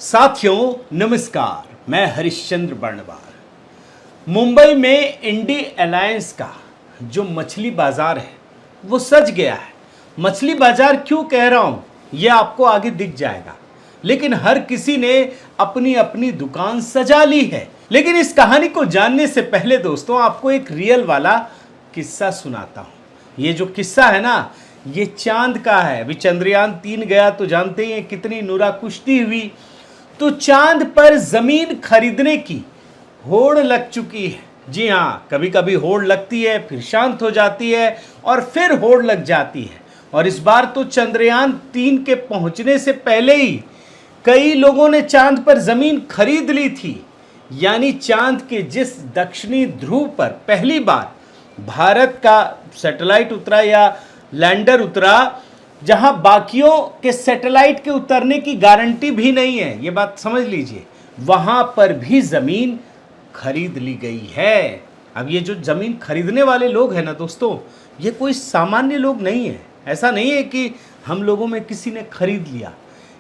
साथियों नमस्कार, मैं हरिश्चंद्र बर्णवाल। मुंबई में इंडी अलायंस का जो मछली बाजार है वो सज गया है। मछली बाजार क्यों कह रहा हूं ये आपको आगे दिख जाएगा, लेकिन हर किसी ने अपनी अपनी दुकान सजा ली है। लेकिन इस कहानी को जानने से पहले दोस्तों आपको एक रियल वाला किस्सा सुनाता हूं। ये जो किस्सा है ना, ये चांद का है। अभी चंद्रयान 3 गया तो जानते ही हैं कितनी नूरा कुश्ती हुई। तो चांद पर जमीन खरीदने की होड़ लग चुकी है। जी हाँ, कभी कभी होड़ लगती है, फिर शांत हो जाती है और फिर होड़ लग जाती है। और इस बार तो चंद्रयान 3 के पहुंचने से पहले ही कई लोगों ने चांद पर जमीन खरीद ली थी। यानी चांद के जिस दक्षिणी ध्रुव पर पहली बार भारत का सैटेलाइट उतरा या लैंडर उतरा, जहां बाकियों के सैटेलाइट के उतरने की गारंटी भी नहीं है, ये बात समझ लीजिए, वहां पर भी जमीन खरीद ली गई है। अब ये जो जमीन खरीदने वाले लोग हैं ना दोस्तों, ये कोई सामान्य लोग नहीं है। ऐसा नहीं है कि हम लोगों में किसी ने खरीद लिया।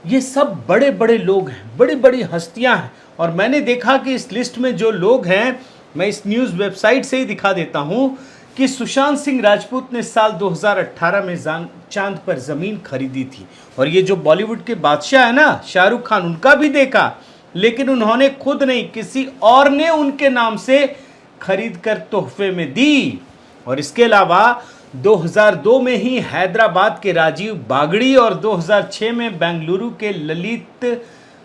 ये सब बड़े बड़े लोग हैं, बड़ी बड़ी हस्तियां हैं। और मैंने देखा कि इस लिस्ट में जो लोग हैं, मैं इस न्यूज़ वेबसाइट से ही दिखा देता हूं कि सुशांत सिंह राजपूत ने साल 2018 में चांद पर जमीन खरीदी थी। और ये जो बॉलीवुड के बादशाह है ना, शाहरुख खान, उनका भी देखा, लेकिन उन्होंने खुद नहीं, किसी और ने उनके नाम से खरीद कर तोहफे में दी। और इसके अलावा 2002 में ही हैदराबाद के राजीव बागड़ी और 2006 में बेंगलुरु के ललित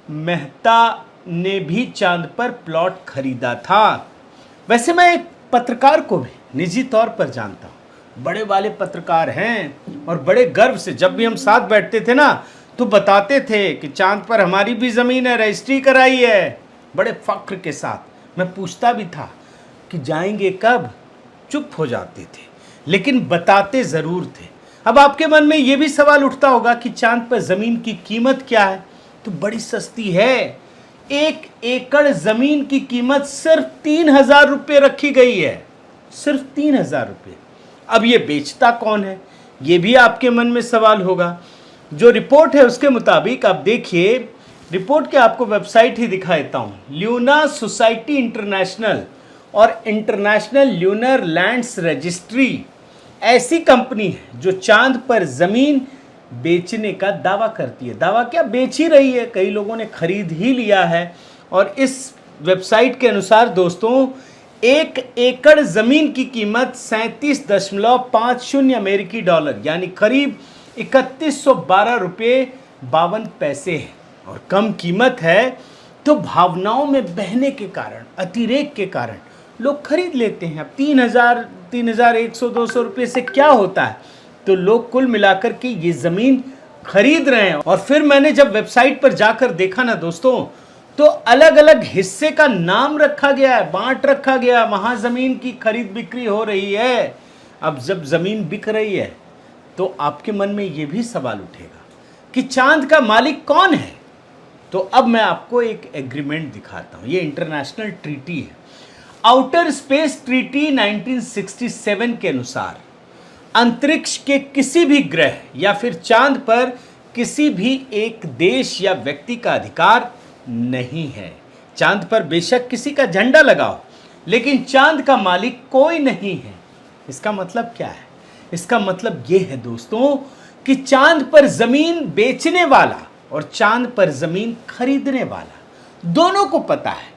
मेहता ने भी चांद पर प्लॉट खरीदा था। वैसे मैं एक पत्रकार को भी निजी तौर पर जानता हूँ, बड़े वाले पत्रकार हैं, और बड़े गर्व से जब भी हम साथ बैठते थे ना तो बताते थे कि चांद पर हमारी भी ज़मीन है, रजिस्ट्री कराई है, बड़े फख्र के साथ। मैं पूछता भी था कि जाएंगे कब, चुप हो जाते थे, लेकिन बताते ज़रूर थे। अब आपके मन में ये भी सवाल उठता होगा कि चांद पर ज़मीन की कीमत क्या है, तो बड़ी सस्ती है। 1 एकड़ ज़मीन की कीमत सिर्फ 3,000 रुपये रखी गई है, सिर्फ 3,000 रुपये। अब ये बेचता कौन है, ये भी आपके मन में सवाल होगा। जो रिपोर्ट है उसके मुताबिक, आप देखिए, रिपोर्ट के आपको वेबसाइट ही दिखा देता हूँ, ल्यूना सोसाइटी इंटरनेशनल और इंटरनेशनल ल्यूनर लैंड्स रजिस्ट्री ऐसी कंपनी है जो चांद पर ज़मीन बेचने का दावा करती है। दावा क्या, बेच ही रही है, कई लोगों ने खरीद ही लिया है। और इस वेबसाइट के अनुसार दोस्तों, 1 एकड़ ज़मीन की कीमत 37.50 अमेरिकी डॉलर यानी करीब 3112 रुपये 52 पैसे है। और कम कीमत है तो भावनाओं में बहने के कारण, अतिरेक के कारण लोग खरीद लेते हैं। अब 3,100 200 रुपये से क्या होता है, तो लोग कुल मिलाकर के ये ज़मीन खरीद रहे हैं। और फिर मैंने जब वेबसाइट पर जाकर देखा ना दोस्तों, तो अलग अलग हिस्से का नाम रखा गया है, बांट रखा गया, वहां ज़मीन की खरीद बिक्री हो रही है। अब जब ज़मीन बिक रही है तो आपके मन में ये भी सवाल उठेगा कि चांद का मालिक कौन है। तो अब मैं आपको एक एग्रीमेंट दिखाता हूं। ये इंटरनेशनल ट्रीटी है, आउटर स्पेस ट्रीटी 1967 के अनुसार अंतरिक्ष के किसी भी ग्रह या फिर चांद पर किसी भी एक देश या व्यक्ति का अधिकार नहीं है। चांद पर बेशक किसी का झंडा लगाओ, लेकिन चांद का मालिक कोई नहीं है। इसका मतलब क्या है? इसका मतलब यह है दोस्तों कि चांद पर जमीन बेचने वाला और चांद पर जमीन खरीदने वाला दोनों को पता है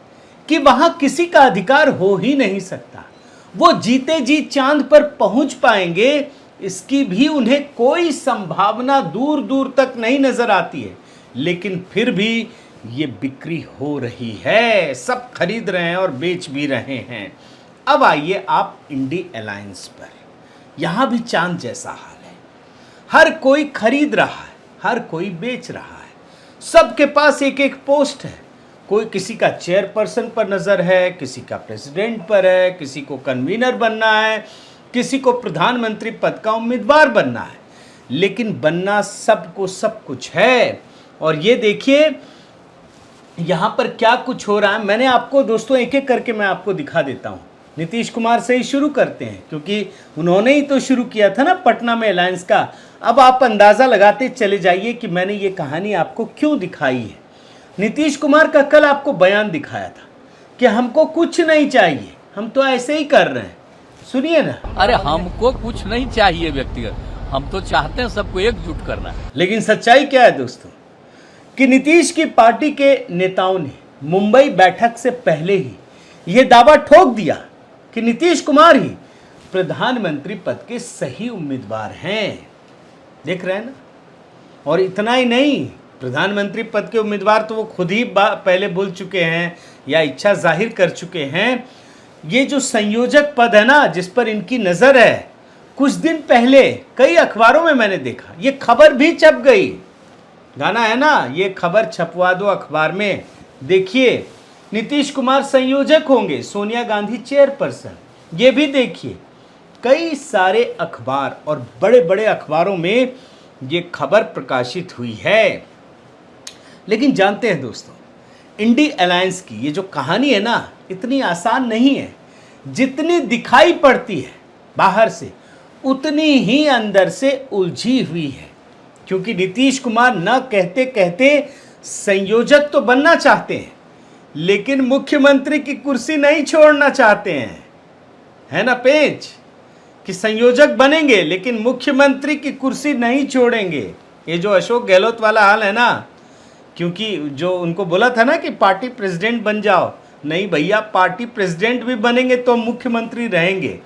कि वहां किसी का अधिकार हो ही नहीं सकता। वो जीते जी चांद पर पहुंच पाएंगे, इसकी भी उन्हें कोई संभावना दूर दूर तक नहीं नजर आती है। लेकिन फिर भी ये बिक्री हो रही है, सब खरीद रहे हैं और बेच भी रहे हैं। अब आइए आप इंडी अलायंस पर, यहां भी चांद जैसा हाल है। हर कोई खरीद रहा है, हर कोई बेच रहा है, सबके पास एक एक पोस्ट है। कोई किसी का चेयरपर्सन पर नज़र है, किसी का प्रेसिडेंट पर है, किसी को कन्वीनर बनना है, किसी को प्रधानमंत्री पद का उम्मीदवार बनना है। लेकिन बनना सबको सब कुछ है। और ये देखिए यहाँ पर क्या कुछ हो रहा है। मैंने आपको दोस्तों एक एक करके मैं आपको दिखा देता हूँ। नीतीश कुमार से ही शुरू करते हैं, क्योंकि उन्होंने ही तो शुरू किया था ना पटना में अलायंस का। अब आप अंदाज़ा लगाते चले जाइए कि मैंने ये कहानी आपको क्यों दिखाई है। नीतीश कुमार का कल आपको बयान दिखाया था कि हमको कुछ नहीं चाहिए, हम तो ऐसे ही कर रहे हैं। सुनिए ना। अरे हमको कुछ नहीं चाहिए व्यक्तिगत, हम तो चाहते हैं सबको एकजुट करना है। लेकिन सच्चाई क्या है दोस्तों कि नीतीश की पार्टी के नेताओं ने मुंबई बैठक से पहले ही यह दावा ठोक दिया कि नीतीश कुमार ही प्रधानमंत्री पद के सही उम्मीदवार हैं। देख रहे हैं ना। और इतना ही नहीं, प्रधानमंत्री पद के उम्मीदवार तो वो खुद ही पहले बोल चुके हैं या इच्छा जाहिर कर चुके हैं। ये जो संयोजक पद है ना, जिस पर इनकी नजर है, कुछ दिन पहले कई अखबारों में मैंने देखा, ये खबर भी छप गई। गाना है ना, ये खबर छपवा दो अखबार में। देखिए, नीतीश कुमार संयोजक होंगे, सोनिया गांधी चेयरपर्सन। ये भी देखिए, कई सारे अखबार और बड़े बड़े अखबारों में ये खबर प्रकाशित हुई है। लेकिन जानते हैं दोस्तों, इंडी अलायंस की ये जो कहानी है ना, इतनी आसान नहीं है। जितनी दिखाई पड़ती है बाहर से, उतनी ही अंदर से उलझी हुई है। क्योंकि नीतीश कुमार न कहते कहते संयोजक तो बनना चाहते हैं, लेकिन मुख्यमंत्री की कुर्सी नहीं छोड़ना चाहते हैं। है ना पेच कि संयोजक बनेंगे लेकिन मुख्यमंत्री की कुर्सी नहीं छोड़ेंगे। ये जो अशोक गहलोत वाला हाल है ना, क्योंकि जो उनको बोला था ना कि पार्टी प्रेसिडेंट बन जाओ, नहीं भैया, पार्टी प्रेसिडेंट भी बनेंगे तो मुख्यमंत्री रहेंगे।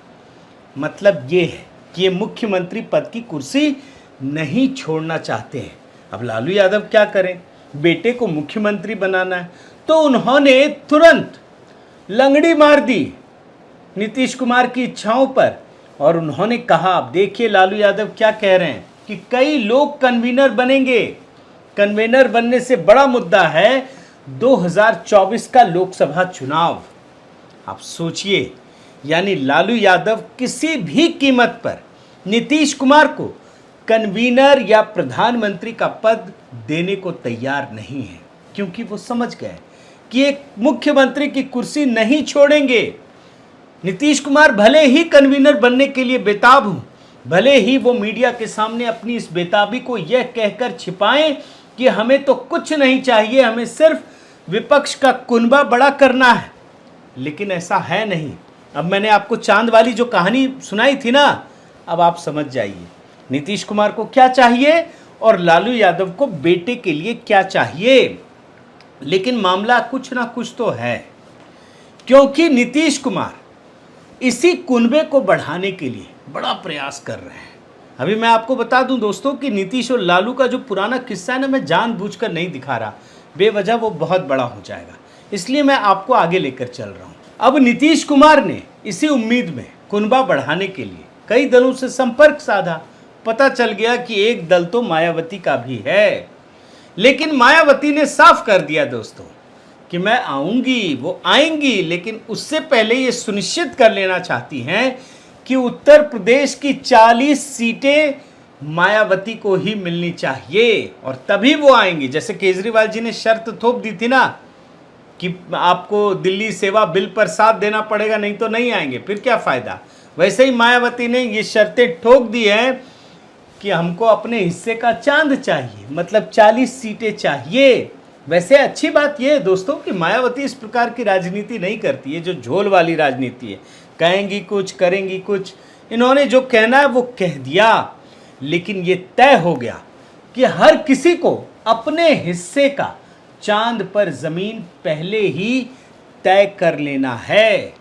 मतलब ये है कि ये मुख्यमंत्री पद की कुर्सी नहीं छोड़ना चाहते हैं। अब लालू यादव क्या करें, बेटे को मुख्यमंत्री बनाना है, तो उन्होंने तुरंत लंगड़ी मार दी नीतीश कुमार की इच्छाओं पर। और उन्होंने कहा, अब देखिए लालू यादव क्या कह रहे हैं कि कई लोग कन्वीनर बनेंगे। कन्वीनर बनने से बड़ा मुद्दा है 2024 का लोकसभा चुनाव। आप सोचिए, यानी लालू यादव किसी भी कीमत पर नीतीश कुमार को कन्वीनर या प्रधानमंत्री का पद देने को तैयार नहीं है, क्योंकि वो समझ गए कि एक मुख्यमंत्री की कुर्सी नहीं छोड़ेंगे। नीतीश कुमार भले ही कन्वीनर बनने के लिए बेताब हों, भले ही वो मीडिया के सामने अपनी इस बेताबी को यह कहकर छिपाएं कि हमें तो कुछ नहीं चाहिए, हमें सिर्फ विपक्ष का कुनबा बड़ा करना है, लेकिन ऐसा है नहीं। अब मैंने आपको चांद वाली जो कहानी सुनाई थी ना, अब आप समझ जाइए नीतीश कुमार को क्या चाहिए और लालू यादव को बेटे के लिए क्या चाहिए। लेकिन मामला कुछ ना कुछ तो है, क्योंकि नीतीश कुमार इसी कुनबे को बढ़ाने के लिए बड़ा प्रयास कर रहे हैं। अभी मैं आपको बता दूं दोस्तों कि नीतीश और लालू का जो पुराना किस्सा है ना, मैं जानबूझकर नहीं दिखा रहा, बेवजह वो बहुत बड़ा हो जाएगा, इसलिए मैं आपको आगे लेकर चल रहा हूं। अब नीतीश कुमार ने इसी उम्मीद में कुनबा बढ़ाने के लिए कई दलों से संपर्क साधा। पता चल गया कि एक दल तो मायावती का भी है, लेकिन मायावती ने साफ कर दिया दोस्तों कि मैं आऊंगी, वो आएंगी, लेकिन उससे पहले ये सुनिश्चित कर लेना चाहती हैं कि उत्तर प्रदेश की 40 सीटें मायावती को ही मिलनी चाहिए और तभी वो आएंगी। जैसे केजरीवाल जी ने शर्त थोप दी थी ना कि आपको दिल्ली सेवा बिल पर साथ देना पड़ेगा, नहीं तो नहीं आएंगे, फिर क्या फ़ायदा। वैसे ही मायावती ने ये शर्तें ठोक दी हैं कि हमको अपने हिस्से का चांद चाहिए, मतलब 40 सीटें चाहिए। वैसे अच्छी बात यह है दोस्तों कि मायावती इस प्रकार की राजनीति नहीं करती है, जो झोल वाली राजनीति है, कहेंगी कुछ करेंगी कुछ। इन्होंने जो कहना है वो कह दिया, लेकिन ये तय हो गया कि हर किसी को अपने हिस्से का चांद पर जमीन पहले ही तय कर लेना है।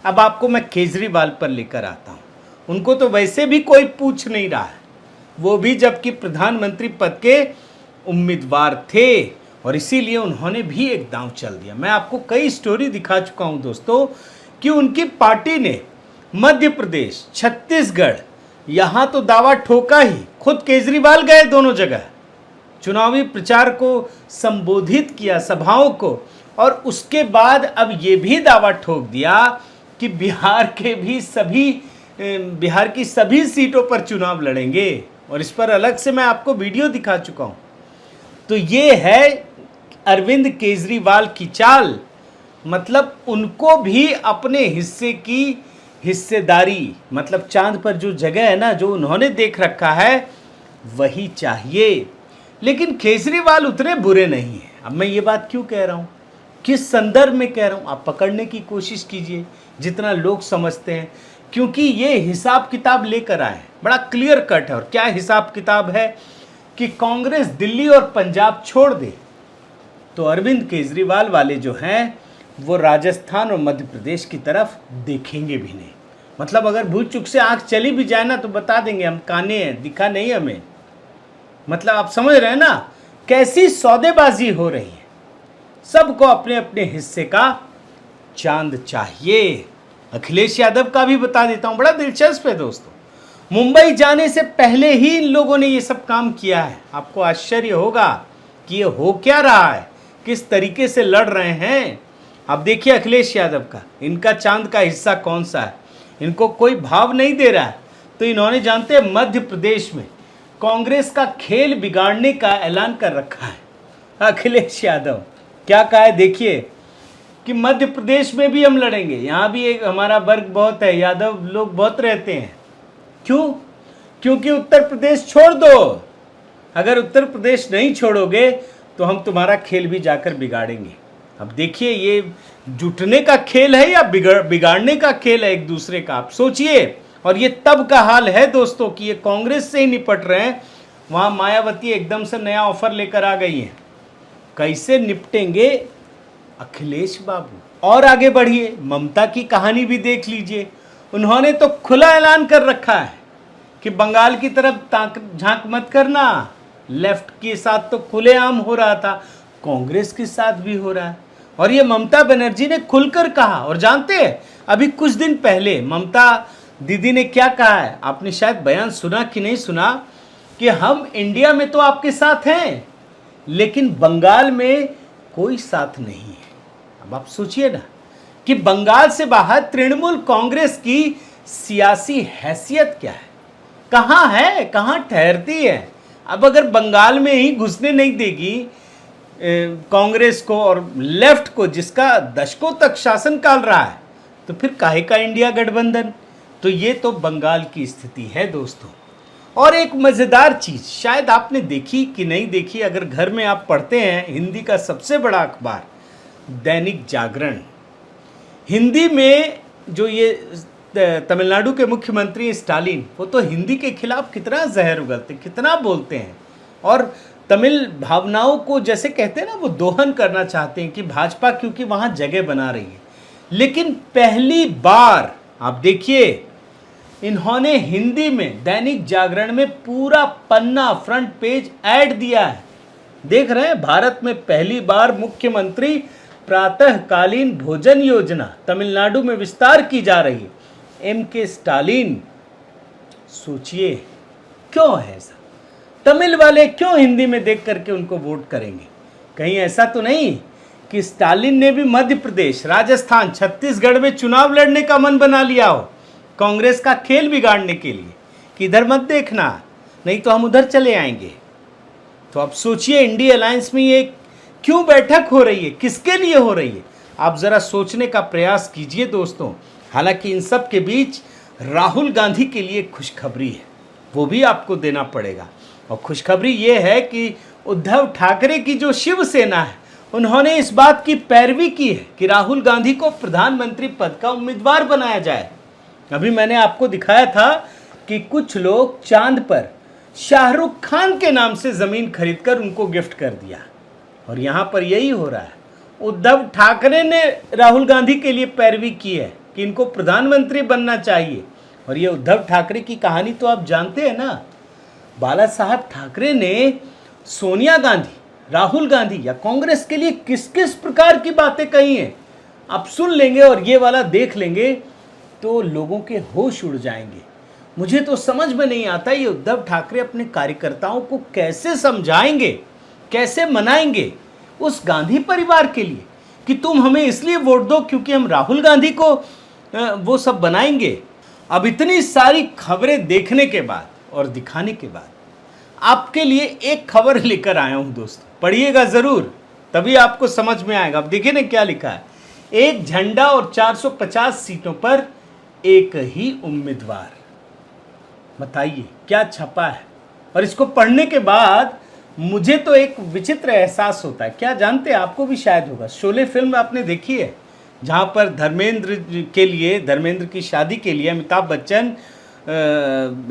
अब आपको मैं केजरीवाल पर लेकर आता हूँ। उनको तो वैसे भी कोई पूछ नहीं रहा है, वो भी जबकि प्रधानमंत्री पद के उम्मीदवार थे, और इसीलिए उन्होंने भी एक दांव चल दिया। मैं आपको कई स्टोरी दिखा चुका हूं दोस्तों कि उनकी पार्टी ने मध्य प्रदेश, छत्तीसगढ़, यहां तो दावा ठोका ही, खुद केजरीवाल गए दोनों जगह, चुनावी प्रचार को संबोधित किया, सभाओं को, और उसके बाद अब ये भी दावा ठोक दिया कि बिहार की सभी सीटों पर चुनाव लड़ेंगे, और इस पर अलग से मैं आपको वीडियो दिखा चुका हूं। तो ये है अरविंद केजरीवाल की चाल, मतलब उनको भी अपने हिस्से की हिस्सेदारी, मतलब चांद पर जो जगह है ना, जो उन्होंने देख रखा है, वही चाहिए। लेकिन केजरीवाल उतने बुरे नहीं हैं। अब मैं ये बात क्यों कह रहा हूँ, किस संदर्भ में कह रहा हूँ, आप पकड़ने की कोशिश कीजिए जितना लोग समझते हैं, क्योंकि ये हिसाब किताब लेकर आए हैं, बड़ा क्लियर कट है। और क्या हिसाब किताब है कि कांग्रेस दिल्ली और पंजाब छोड़ दे तो अरविंद केजरीवाल वाले जो हैं वो राजस्थान और मध्य प्रदेश की तरफ देखेंगे भी नहीं। मतलब अगर भूल चुक से आंख चली भी जाए ना तो बता देंगे हम काने हैं, दिखा नहीं हमें। मतलब आप समझ रहे हैं ना कैसी सौदेबाजी हो रही है। सबको अपने अपने हिस्से का चांद चाहिए। अखिलेश यादव का भी बता देता हूं, बड़ा दिलचस्प है दोस्तों। मुंबई जाने से पहले ही इन लोगों ने ये सब काम किया है। आपको आश्चर्य होगा कि ये हो क्या रहा है, किस तरीके से लड़ रहे हैं। अब देखिए अखिलेश यादव का, इनका चांद का हिस्सा कौन सा है, इनको कोई भाव नहीं दे रहा है। तो इन्होंने जानते हैं मध्य प्रदेश में कांग्रेस का खेल बिगाड़ने का ऐलान कर रखा है। अखिलेश यादव क्या कहा है देखिए कि मध्य प्रदेश में भी हम लड़ेंगे, यहाँ भी एक हमारा वर्ग बहुत है, यादव लोग बहुत रहते हैं। क्यों? क्योंकि उत्तर प्रदेश छोड़ दो। अगर उत्तर प्रदेश नहीं छोड़ोगे तो हम तुम्हारा खेल भी जाकर बिगाड़ेंगे। अब देखिए ये जुटने का खेल है या बिगाड़ने का खेल है एक दूसरे का, आप सोचिए। और ये तब का हाल है दोस्तों कि ये कांग्रेस से ही निपट रहे हैं, वहां मायावती एकदम से नया ऑफर लेकर आ गई है। कैसे निपटेंगे अखिलेश बाबू? और आगे बढ़िए, ममता की कहानी भी देख लीजिए। उन्होंने तो खुला ऐलान कर रखा है कि बंगाल की तरफ झांक मत करना। लेफ्ट के साथ तो खुलेआम हो रहा था, कांग्रेस के साथ भी हो रहा है। और ये ममता बनर्जी ने खुलकर कहा। और जानते हैं अभी कुछ दिन पहले ममता दीदी ने क्या कहा है, आपने शायद बयान सुना कि नहीं सुना, कि हम इंडिया में तो आपके साथ हैं लेकिन बंगाल में कोई साथ नहीं है। अब आप सोचिए ना कि बंगाल से बाहर तृणमूल कांग्रेस की सियासी हैसियत क्या है, कहाँ ठहरती है। अब अगर बंगाल में ही घुसने नहीं देगी कांग्रेस को और लेफ्ट को, जिसका दशकों तक शासन काल रहा है, तो फिर काहे का इंडिया गठबंधन। तो ये तो बंगाल की स्थिति है दोस्तों। और एक मज़ेदार चीज़ शायद आपने देखी कि नहीं देखी, अगर घर में आप पढ़ते हैं हिंदी का सबसे बड़ा अखबार दैनिक जागरण, हिंदी में जो ये तमिलनाडु के मुख्यमंत्री स्टालिन, वो तो हिंदी के खिलाफ कितना जहर उगलते, कितना बोलते हैं। और तमिल भावनाओं को जैसे कहते हैं ना, वो दोहन करना चाहते हैं कि भाजपा क्योंकि वहाँ जगह बना रही है। लेकिन पहली बार आप देखिए इन्होंने हिंदी में दैनिक जागरण में पूरा पन्ना फ्रंट पेज ऐड दिया है। देख रहे हैं, भारत में पहली बार मुख्यमंत्री प्रातःकालीन भोजन योजना तमिलनाडु में विस्तार की जा रही है। एम.के. स्टालिन, सोचिए क्यों है ऐसा? तमिल वाले क्यों हिंदी में देख करके उनको वोट करेंगे? कहीं ऐसा तो नहीं कि स्टालिन ने भी मध्य प्रदेश, राजस्थान, छत्तीसगढ़ में चुनाव लड़ने का मन बना लिया हो कांग्रेस का खेल बिगाड़ने के लिए कि इधर मत देखना नहीं तो हम उधर चले आएंगे। तो अब सोचिए इंडिया अलायंस में ये क्यों बैठक हो रही है, किसके लिए हो रही है? आप जरा सोचने का प्रयास कीजिए दोस्तों। हालांकि इन सब के बीच राहुल गांधी के लिए खुशखबरी है, वो भी आपको देना पड़ेगा। और खुशखबरी ये है कि उद्धव ठाकरे की जो शिवसेना है उन्होंने इस बात की पैरवी की है कि राहुल गांधी को प्रधानमंत्री पद का उम्मीदवार बनाया जाए। अभी मैंने आपको दिखाया था कि कुछ लोग चांद पर शाहरुख खान के नाम से ज़मीन खरीदकर उनको गिफ्ट कर दिया। और यहाँ पर यही हो रहा है, उद्धव ठाकरे ने राहुल गांधी के लिए पैरवी की है कि इनको प्रधानमंत्री बनना चाहिए। और ये उद्धव ठाकरे की कहानी तो आप जानते हैं ना। बाला साहब ठाकरे ने सोनिया गांधी, राहुल गांधी या कांग्रेस के लिए किस किस प्रकार की बातें कही हैं, आप सुन लेंगे और ये वाला देख लेंगे तो लोगों के होश उड़ जाएंगे। मुझे तो समझ में नहीं आता ये उद्धव ठाकरे अपने कार्यकर्ताओं को कैसे समझाएंगे, कैसे मनाएंगे उस गांधी परिवार के लिए कि तुम हमें इसलिए वोट दो क्योंकि हम राहुल गांधी को वो सब बनाएंगे। अब इतनी सारी खबरें देखने के बाद और दिखाने के बाद आपके लिए एक खबर लेकर आया हूं दोस्तों, पढ़िएगा ज़रूर, तभी आपको समझ में आएगा। अब देखिए ना क्या लिखा है, एक झंडा और 450 सीटों पर एक ही उम्मीदवार। बताइए क्या छपा है। और इसको पढ़ने के बाद मुझे तो एक विचित्र एहसास होता है। क्या जानते हैं, आपको भी शायद होगा, शोले फिल्म आपने देखी है, जहाँ पर धर्मेंद्र की शादी के लिए अमिताभ बच्चन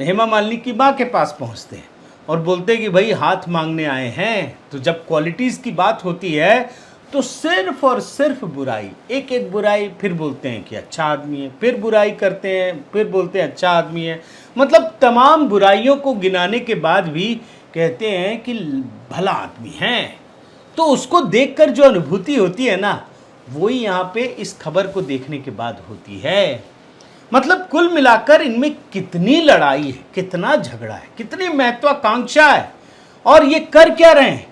हेमा मालिनी की माँ के पास पहुँचते हैं और बोलते हैं कि भाई हाथ मांगने आए हैं। तो जब क्वालिटीज़ की बात होती है तो सिर्फ और सिर्फ बुराई, एक एक बुराई, फिर बोलते हैं कि अच्छा आदमी है, फिर बुराई करते हैं, फिर बोलते हैं अच्छा आदमी है। मतलब तमाम बुराइयों को गिनाने के बाद भी कहते हैं कि भला आदमी है। तो उसको देखकर जो अनुभूति होती है ना, वही यहाँ पे इस खबर को देखने के बाद होती है। मतलब कुल मिलाकर इनमें कितनी लड़ाई है, कितना झगड़ा है, कितनी महत्वाकांक्षा है, और ये कर क्या रहे हैं।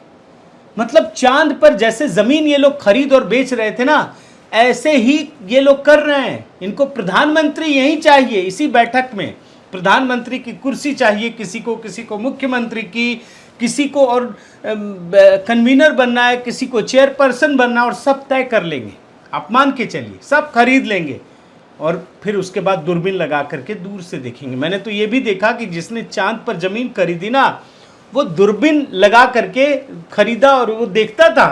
मतलब चांद पर जैसे जमीन ये लोग खरीद और बेच रहे थे ना, ऐसे ही ये लोग कर रहे हैं। इनको प्रधानमंत्री यही चाहिए, इसी बैठक में प्रधानमंत्री की कुर्सी चाहिए, किसी को मुख्यमंत्री की, किसी को और कन्वीनर बनना है, किसी को चेयरपर्सन बनना, और सब तय कर लेंगे। आप मान के चलिए सब खरीद लेंगे और फिर उसके बाद दूरबीन लगा करके दूर से देखेंगे। मैंने तो ये भी देखा कि जिसने चांद पर जमीन खरीदी ना, वो दूरबीन लगा करके खरीदा और वो देखता था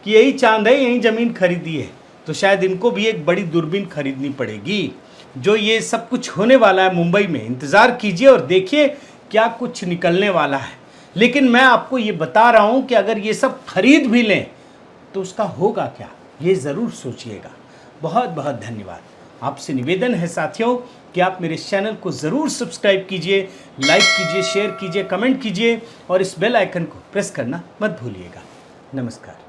कि यही चांद है, यही ज़मीन खरीदी है। तो शायद इनको भी एक बड़ी दूरबीन खरीदनी पड़ेगी। जो ये सब कुछ होने वाला है मुंबई में, इंतज़ार कीजिए और देखिए क्या कुछ निकलने वाला है। लेकिन मैं आपको ये बता रहा हूँ कि अगर ये सब खरीद भी लें तो उसका होगा क्या, ये ज़रूर सोचिएगा। बहुत बहुत धन्यवाद। आपसे निवेदन है साथियों कि आप मेरे चैनल को ज़रूर सब्सक्राइब कीजिए, लाइक कीजिए, शेयर कीजिए, कमेंट कीजिए और इस बेल आइकन को प्रेस करना मत भूलिएगा। नमस्कार।